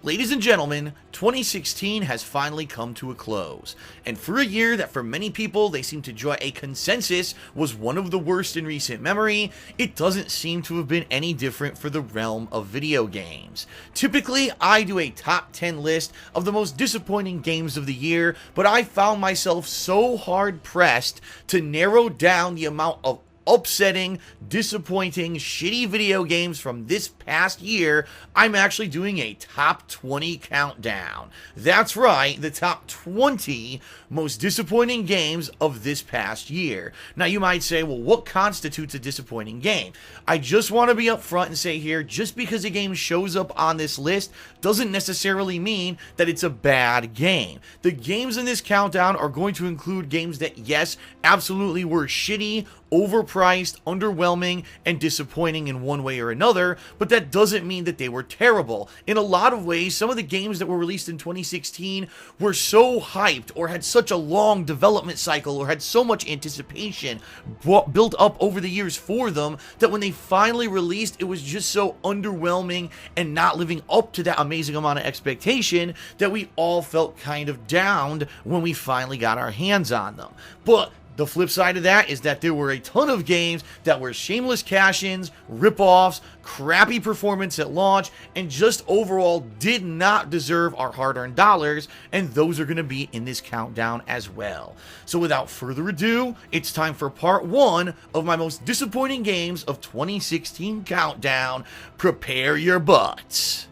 Ladies and gentlemen, 2016 has finally come to a close, and for a year that for many people they seem to draw a consensus was one of the worst in recent memory, it doesn't seem to have been any different for the realm of video games. Typically, I do a top 10 list of the most disappointing games of the year, but I found myself so hard pressed to narrow down the amount of upsetting, disappointing, shitty video games from this past year, I'm actually doing a top 20 countdown. That's right, the top 20 most disappointing games of this past year. Now you might say, well, what constitutes a disappointing game? I just want to be upfront and say here, just because a game shows up on this list doesn't necessarily mean that it's a bad game. The games in this countdown are going to include games that, yes, absolutely were shitty, overpriced, underwhelming, and disappointing in one way or another, but that doesn't mean that they were terrible. In a lot of ways, some of the games that were released in 2016 were so hyped, or had such a long development cycle, or had so much anticipation built up over the years for them, that when they finally released, it was just so underwhelming and not living up to that amazing amount of expectation that we all felt kind of downed when we finally got our hands on them. But the flip side of that is that there were a ton of games that were shameless cash-ins, rip-offs, crappy performance at launch, and just overall did not deserve our hard-earned dollars, and those are going to be in this countdown as well. So without further ado, it's time for part 1 of my most disappointing games of 2016 countdown. Prepare your butts.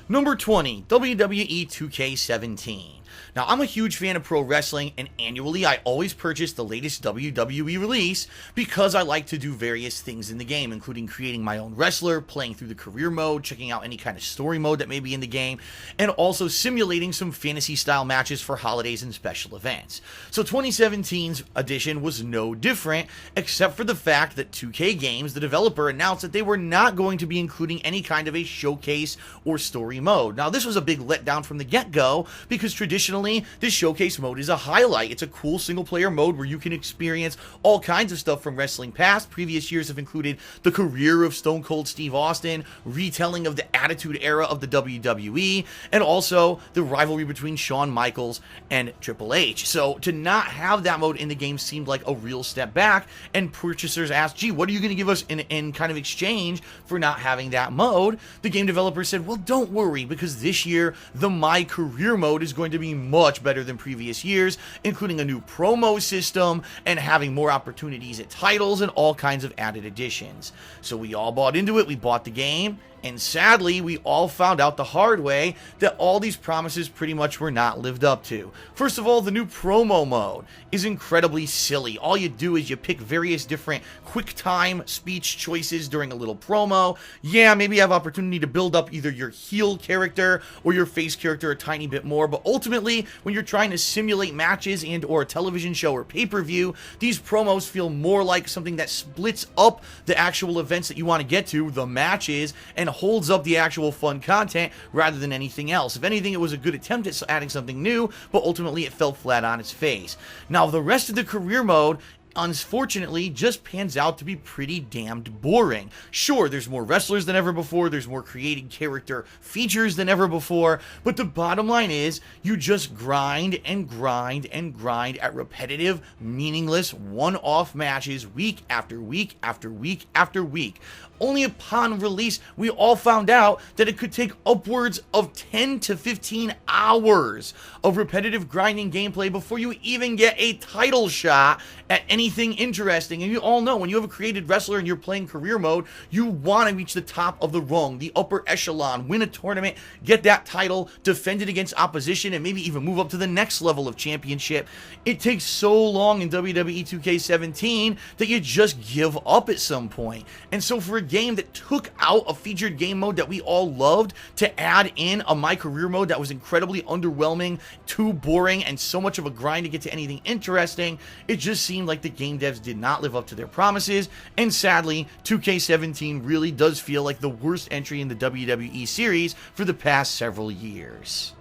Number 20, WWE 2K17. Now, I'm a huge fan of pro wrestling, and annually I always purchase the latest WWE release because I like to do various things in the game, including creating my own wrestler, playing through the career mode, checking out any kind of story mode that may be in the game, and also simulating some fantasy-style matches for holidays and special events. So 2017's edition was no different, except for the fact that 2K Games, the developer, announced that they were not going to be including any kind of a showcase or story mode. Now, this was a big letdown from the get-go, because traditionally, this showcase mode is a highlight. It's a cool single-player mode where you can experience all kinds of stuff from wrestling past. Previous years have included the career of Stone Cold Steve Austin, retelling of the Attitude Era of the WWE, and also the rivalry between Shawn Michaels and Triple H. So to not have that mode in the game seemed like a real step back, and purchasers asked, gee, what are you going to give us in kind of exchange for not having that mode? The game developer said, well, don't worry, because this year the My Career mode is going to be much better than previous years, including a new promo system and having more opportunities at titles and all kinds of added additions. So we all bought into it, we bought the game, and sadly, we all found out the hard way that all these promises pretty much were not lived up to. First of all, the new promo mode is incredibly silly. All you do is you pick various different quick time speech choices during a little promo. Yeah, maybe you have opportunity to build up either your heel character or your face character a tiny bit more, but ultimately, when you're trying to simulate matches and or a television show or pay-per-view, these promos feel more like something that splits up the actual events that you want to get to, the matches, and holds up the actual fun content rather than anything else. If anything, it was a good attempt at adding something new, but ultimately it fell flat on its face. Now, the rest of the career mode unfortunately just pans out to be pretty damned boring. Sure, there's more wrestlers than ever before, there's more created character features than ever before, but the bottom line is you just grind and grind and grind at repetitive, meaningless, one-off matches week after week after week after week. Only upon release, we all found out that it could take upwards of 10 to 15 hours of repetitive grinding gameplay before you even get a title shot at anything interesting. And you all know, when you have a created wrestler and you're playing career mode, you want to reach the top of the rung, the upper echelon, win a tournament, get that title, defend it against opposition, and maybe even move up to the next level of championship. It takes so long in WWE 2K17 that you just give up at some point. And so for a game that took out a featured game mode that we all loved to add in a My Career mode that was incredibly underwhelming, too boring, and so much of a grind to get to anything interesting, it just seemed like the game devs did not live up to their promises, and sadly, 2K17 really does feel like the worst entry in the WWE series for the past several years.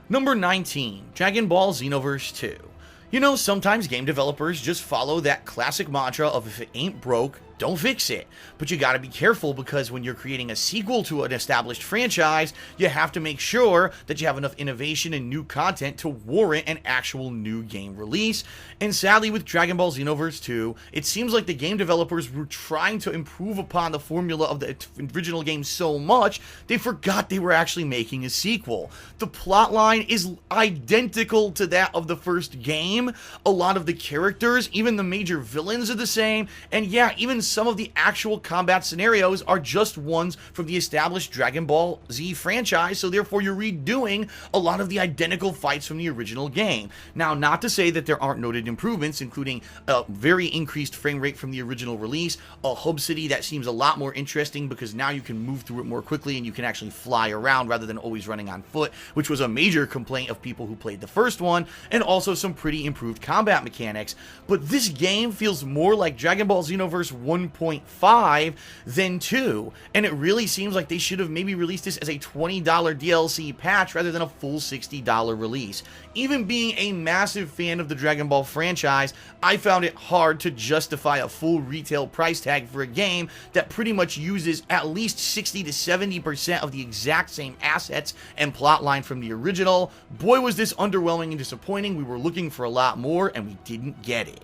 Number 19, Dragon Ball Xenoverse 2. You know, sometimes game developers just follow that classic mantra of if it ain't broke, don't fix it. But you gotta be careful, because when you're creating a sequel to an established franchise, you have to make sure that you have enough innovation and new content to warrant an actual new game release. And sadly, with Dragon Ball Xenoverse 2, it seems like the game developers were trying to improve upon the formula of the original game so much, they forgot they were actually making a sequel. The plotline is identical to that of the first game. A lot of the characters, even the major villains, are the same, and yeah, even some of the actual combat scenarios are just ones from the established Dragon Ball Z franchise, so therefore you're redoing a lot of the identical fights from the original game. Now, not to say that there aren't noted improvements, including a very increased frame rate from the original release, a hub city that seems a lot more interesting because now you can move through it more quickly and you can actually fly around rather than always running on foot, which was a major complaint of people who played the first one, and also some pretty improved combat mechanics. But this game feels more like Dragon Ball Xenoverse 1.5 than 2, and it really seems like they should have maybe released this as a $20 DLC patch rather than a full $60 release. Even being a massive fan of the Dragon Ball franchise, I found it hard to justify a full retail price tag for a game that pretty much uses at least 60 to 70% of the exact same assets and plotline from the original. Boy, was this underwhelming and disappointing. We were looking for a lot more, and we didn't get it.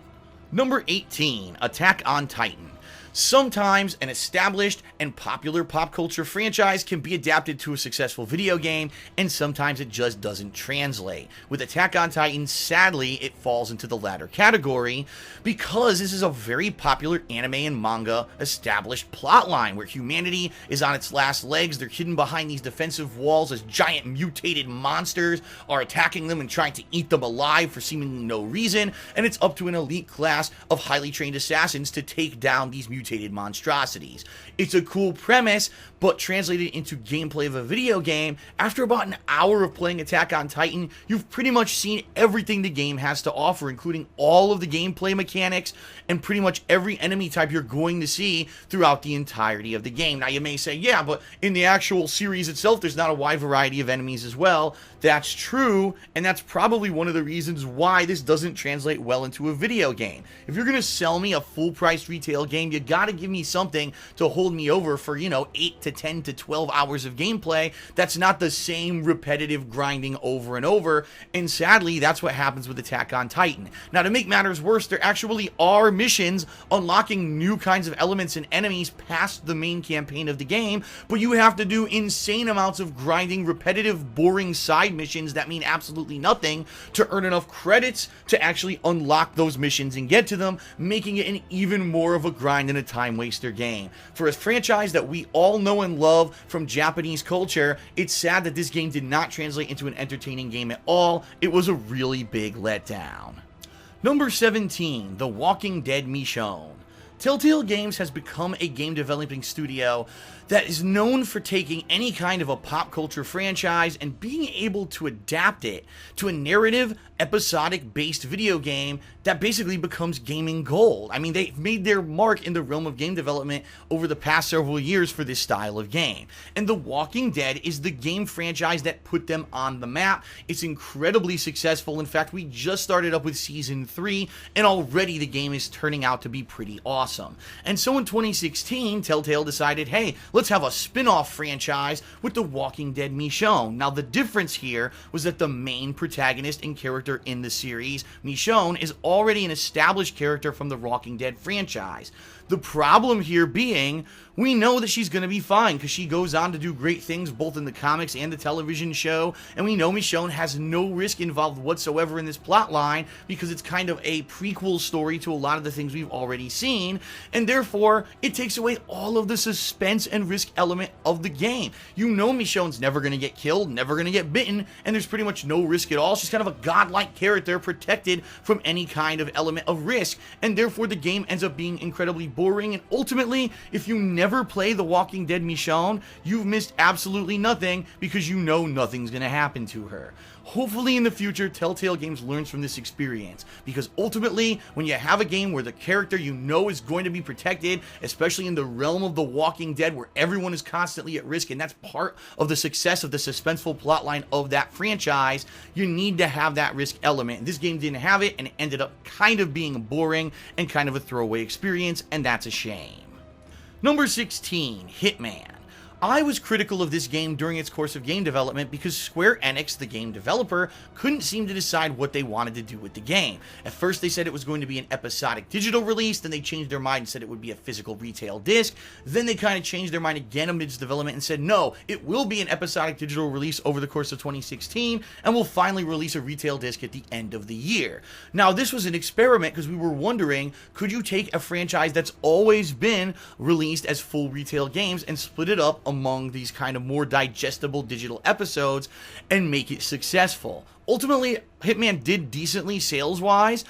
Number 18, Attack on Titan. Sometimes an established and popular pop culture franchise can be adapted to a successful video game, and sometimes it just doesn't translate. With Attack on Titan, sadly, it falls into the latter category, because this is a very popular anime and manga established plotline where humanity is on its last legs. They're hidden behind these defensive walls as giant mutated monsters are attacking them and trying to eat them alive for seemingly no reason, and it's up to an elite class of highly trained assassins to take down these mutated monstrosities. It's a cool premise, but translated into gameplay of a video game, after about an hour of playing Attack on Titan, you've pretty much seen everything the game has to offer, including all of the gameplay mechanics and pretty much every enemy type you're going to see throughout the entirety of the game. Now, you may say, yeah, but in the actual series itself, there's not a wide variety of enemies as well. That's true, and that's probably one of the reasons why this doesn't translate well into a video game. If you're going to sell me a full-priced retail game, you got to give me something to hold me over for, 8 to 10 to 12 hours of gameplay. That's not the same repetitive grinding over and over, and sadly, that's what happens with Attack on Titan. Now, to make matters worse, there actually are missions unlocking new kinds of elements and enemies past the main campaign of the game, but you have to do insane amounts of grinding, repetitive, boring side missions that mean absolutely nothing to earn enough credits to actually unlock those missions and get to them, making it an even more of a grind and a time waster game. For a franchise that we all know and love from Japanese culture, it's sad that this game did not translate into an entertaining game at all. It was a really big letdown. Number 17, The Walking Dead Michonne. Telltale Games has become a game developing studio that is known for taking any kind of a pop culture franchise and being able to adapt it to a narrative, episodic-based video game that basically becomes gaming gold. I mean, they've made their mark in the realm of game development over the past several years for this style of game. And The Walking Dead is the game franchise that put them on the map. It's incredibly successful. In fact, we just started up with Season 3, and already the game is turning out to be pretty awesome. And so in 2016, Telltale decided, hey, let's have a spin-off franchise with The Walking Dead Michonne. Now, the difference here was that the main protagonist and character in the series, Michonne, is already an established character from the Walking Dead franchise. The problem here being, we know that she's going to be fine because she goes on to do great things both in the comics and the television show, and we know Michonne has no risk involved whatsoever in this plot line because it's kind of a prequel story to a lot of the things we've already seen, and therefore it takes away all of the suspense and risk element of the game. You know Michonne's never going to get killed, never going to get bitten, and there's pretty much no risk at all. She's kind of a godlike character protected from any kind of element of risk, and therefore the game ends up being incredibly boring, and ultimately, if you never play The Walking Dead Michonne, you've missed absolutely nothing because you know nothing's going to happen to her. Hopefully in the future, Telltale Games learns from this experience, because ultimately, when you have a game where the character you know is going to be protected, especially in the realm of The Walking Dead where everyone is constantly at risk, and that's part of the success of the suspenseful plotline of that franchise, you need to have that risk element. This game didn't have it, and it ended up kind of being boring and kind of a throwaway experience, and that's a shame. Number 16, Hitman. I was critical of this game during its course of game development because Square Enix, the game developer, couldn't seem to decide what they wanted to do with the game. At first they said it was going to be an episodic digital release, then they changed their mind and said it would be a physical retail disc, then they kind of changed their mind again amidst development and said no, it will be an episodic digital release over the course of 2016, and we'll finally release a retail disc at the end of the year. Now this was an experiment because we were wondering, could you take a franchise that's always been released as full retail games and split it up among these kind of more digestible digital episodes and make it successful? Ultimately, Hitman did decently sales-wise,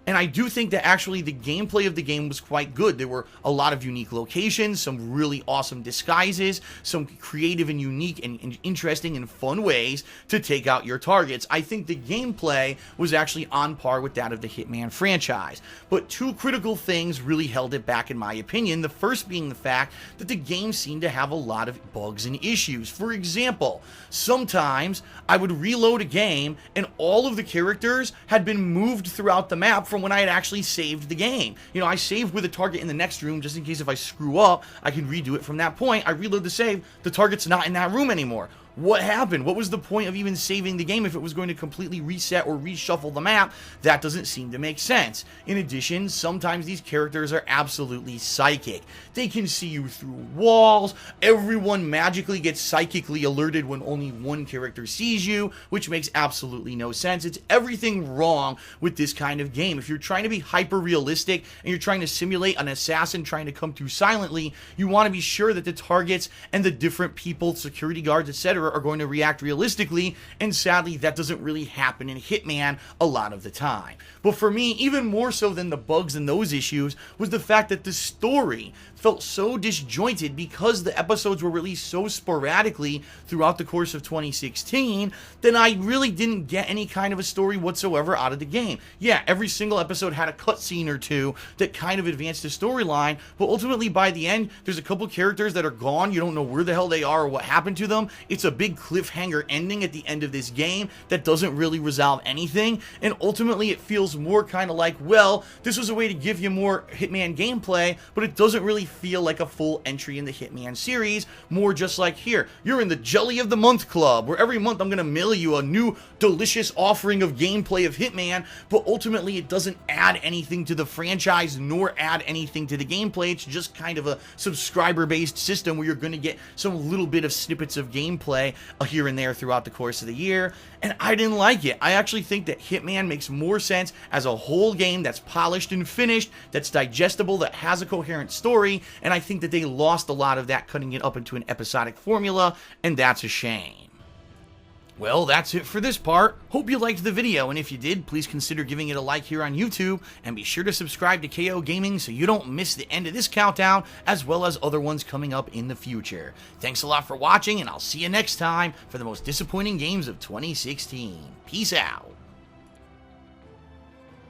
and I do think that actually the gameplay of the game was quite good. There were a lot of unique locations, some really awesome disguises, some creative and unique and interesting and fun ways to take out your targets. I think the gameplay was actually on par with that of the Hitman franchise. But two critical things really held it back in my opinion. The first being the fact that the game seemed to have a lot of bugs and issues. For example, sometimes I would reload a game and all of the characters had been moved throughout the map from when I had actually saved the game. You know, I saved with a target in the next room just in case if I screw up, I can redo it from that point. I reload the save, the target's not in that room anymore. What happened? What was the point of even saving the game if it was going to completely reset or reshuffle the map? That doesn't seem to make sense. In addition, sometimes these characters are absolutely psychic. They can see you through walls. Everyone magically gets psychically alerted when only one character sees you, which makes absolutely no sense. It's everything wrong with this kind of game. If you're trying to be hyper realistic and you're trying to simulate an assassin trying to come through silently, you want to be sure that the targets and the different people, security guards, etc., are going to react realistically, and sadly that doesn't really happen in Hitman a lot of the time. But for me, even more so than the bugs and those issues was the fact that the story felt so disjointed because the episodes were released so sporadically throughout the course of 2016 that I really didn't get any kind of a story whatsoever out of the game. Yeah, every single episode had a cutscene or two that kind of advanced the storyline, but ultimately by the end, there's a couple characters that are gone. You don't know where the hell they are or what happened to them. It's a big cliffhanger ending at the end of this game that doesn't really resolve anything, and ultimately it feels more kind of like, well, this was a way to give you more Hitman gameplay, but it doesn't really feel like a full entry in the Hitman series. More just like, here, you're in the Jelly of the Month Club, where every month I'm going to mail you a new delicious offering of gameplay of Hitman, but ultimately it doesn't add anything to the franchise nor add anything to the gameplay. It's just kind of a subscriber-based system where you're going to get some little bit of snippets of gameplay here and there throughout the course of the year, and I didn't like it. I actually think that Hitman makes more sense as a whole game that's polished and finished, that's digestible, that has a coherent story, and I think that they lost a lot of that cutting it up into an episodic formula, and that's a shame. Well, that's it for this part. Hope you liked the video, and if you did, please consider giving it a like here on YouTube, and be sure to subscribe to KO Gaming so you don't miss the end of this countdown, as well as other ones coming up in the future. Thanks a lot for watching, and I'll see you next time for the most disappointing games of 2016. Peace out.